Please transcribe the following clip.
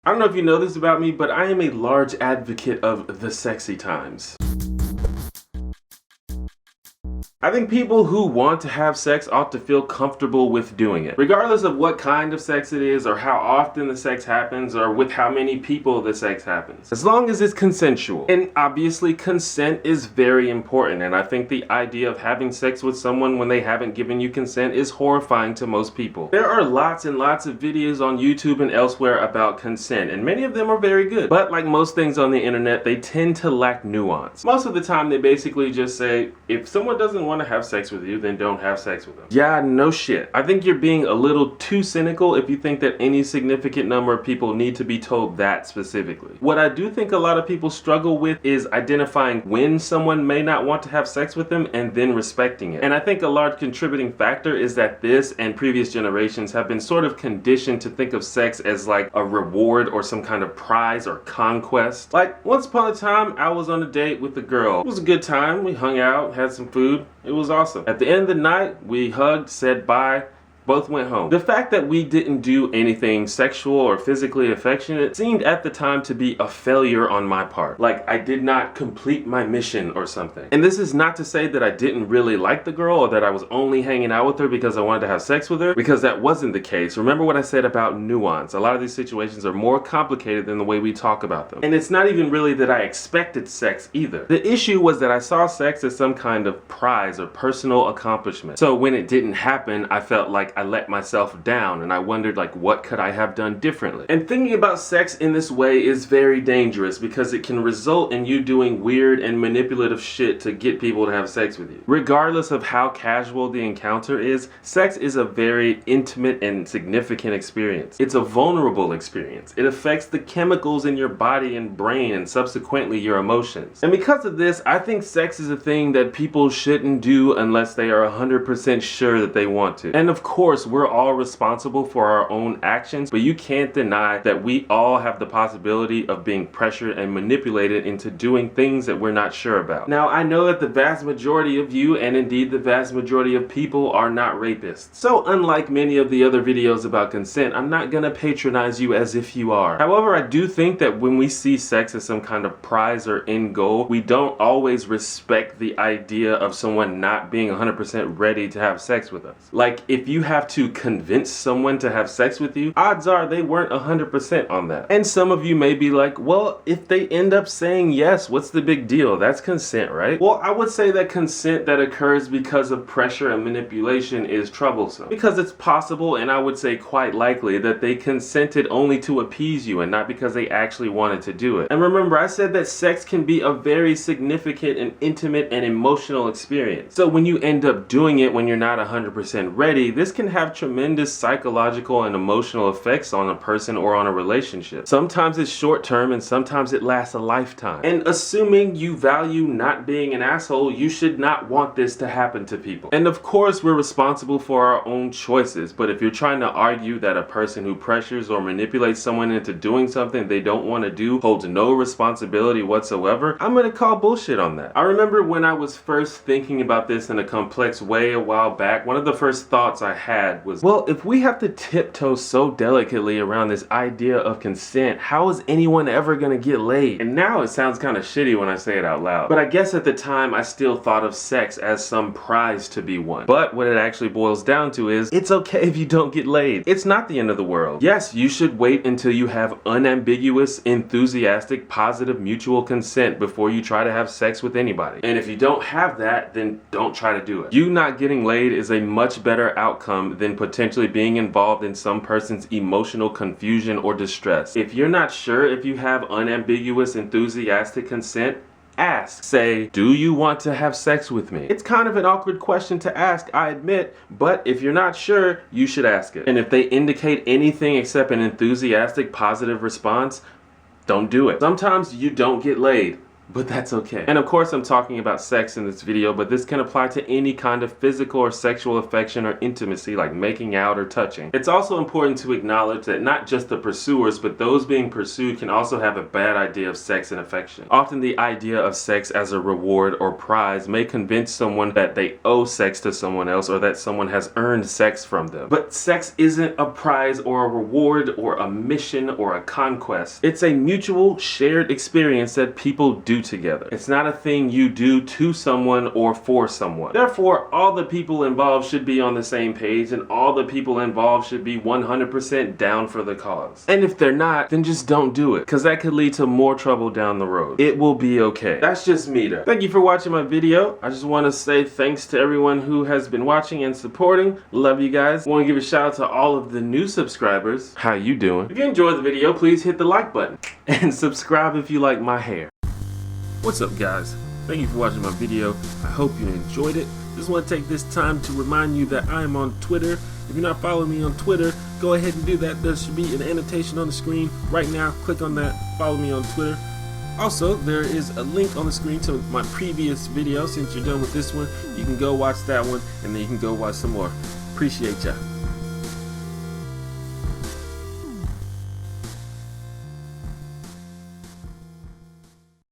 I don't know if you know this about me, but I am a large advocate of the sexy times. I think people who want to have sex ought to feel comfortable with doing it. Regardless of what kind of sex it is, or how often the sex happens, or with how many people the sex happens. As long as it's consensual. And obviously consent is very important, and I think the idea of having sex with someone when they haven't given you consent is horrifying to most people. There are lots and lots of videos on YouTube and elsewhere about consent, and many of them are very good. But like most things on the internet, they tend to lack nuance. Most of the time they basically just say, if someone doesn't want to have sex with you, then don't have sex with them. Yeah, no shit. I think you're being a little too cynical if you think that any significant number of people need to be told that specifically. What I do think a lot of people struggle with is identifying when someone may not want to have sex with them and then respecting it. And I think a large contributing factor is that this and previous generations have been sort of conditioned to think of sex as like a reward or some kind of prize or conquest. Like once upon a time, I was on a date with a girl. It was a good time. We hung out, had some food. It was awesome. At the end of the night, we hugged, said bye, both went home. The fact that we didn't do anything sexual or physically affectionate seemed at the time to be a failure on my part. Like I did not complete my mission or something. And this is not to say that I didn't really like the girl or that I was only hanging out with her because I wanted to have sex with her, because that wasn't the case. Remember what I said about nuance. A lot of these situations are more complicated than the way we talk about them. And it's not even really that I expected sex either. The issue was that I saw sex as some kind of prize or personal accomplishment. So when it didn't happen, I felt like I let myself down, and I wondered like what could I have done differently. And thinking about sex in this way is very dangerous because it can result in you doing weird and manipulative shit to get people to have sex with you. Regardless of how casual the encounter is, sex is a very intimate and significant experience. It's a vulnerable experience. It affects the chemicals in your body and brain and subsequently your emotions. And because of this, I think sex is a thing that people shouldn't do unless they are 100% sure that they want to. And of course, we're all responsible for our own actions, but you can't deny that we all have the possibility of being pressured and manipulated into doing things that we're not sure about. Now, I know that the vast majority of you, and indeed the vast majority of people, are not rapists. So unlike many of the other videos about consent, I'm not gonna patronize you as if you are. However, I do think that when we see sex as some kind of prize or end goal, we don't always respect the idea of someone not being 100% ready to have sex with us. Like, if you have to convince someone to have sex with you, odds are they weren't 100% on that. And some of you may be like, well, if they end up saying yes, what's the big deal? That's consent, right? Well, I would say that consent that occurs because of pressure and manipulation is troublesome. Because it's possible, and I would say quite likely, that they consented only to appease you and not because they actually wanted to do it. And remember, I said that sex can be a very significant and intimate and emotional experience. So when you end up doing it when you're not 100% ready, this can have tremendous psychological and emotional effects on a person or on a relationship. Sometimes it's short term and sometimes it lasts a lifetime. And assuming you value not being an asshole, you should not want this to happen to people. And of course, we're responsible for our own choices, but if you're trying to argue that a person who pressures or manipulates someone into doing something they don't want to do holds no responsibility whatsoever, I'm gonna call bullshit on that. I remember when I was first thinking about this in a complex way a while back, one of the first thoughts I had was, well, if we have to tiptoe so delicately around this idea of consent, how is anyone ever gonna get laid? And now it sounds kind of shitty when I say it out loud. But I guess at the time I still thought of sex as some prize to be won. But what it actually boils down to is, it's okay if you don't get laid. It's not the end of the world. Yes, you should wait until you have unambiguous, enthusiastic, positive, mutual consent before you try to have sex with anybody. And if you don't have that, then don't try to do it. You not getting laid is a much better outcome than potentially being involved in some person's emotional confusion or distress. If you're not sure if you have unambiguous, enthusiastic consent, ask. Say, do you want to have sex with me? It's kind of an awkward question to ask, I admit, but if you're not sure, you should ask it. And if they indicate anything except an enthusiastic, positive response, don't do it. Sometimes you don't get laid. but that's okay. And of course I'm talking about sex in this video, but this can apply to any kind of physical or sexual affection or intimacy like making out or touching. It's also important to acknowledge that not just the pursuers, but those being pursued can also have a bad idea of sex and affection. Often the idea of sex as a reward or prize may convince someone that they owe sex to someone else or that someone has earned sex from them. But sex isn't a prize or a reward or a mission or a conquest. It's a mutual shared experience that people do together. It's not a thing you do to someone or for someone. Therefore, all the people involved should be on the same page and all the people involved should be 100% down for the cause. And if they're not, then just don't do it, because that could lead to more trouble down the road. It will be okay. That's just me though. Thank you for watching my video. I just want to say thanks to everyone who has been watching and supporting. Love you guys. Want to give a shout out to all of the new subscribers. How you doing? If you enjoyed the video, please hit the like button and subscribe if you like my hair. What's up guys? Thank you for watching my video. I hope you enjoyed it. Just want to take this time to remind you that I am on Twitter. If you're not following me on Twitter, go ahead and do that. There should be an annotation on the screen right now. Click on that. Follow me on Twitter. Also, there is a link on the screen to my previous video. Since you're done with this one, you can go watch that one and then you can go watch some more. Appreciate ya.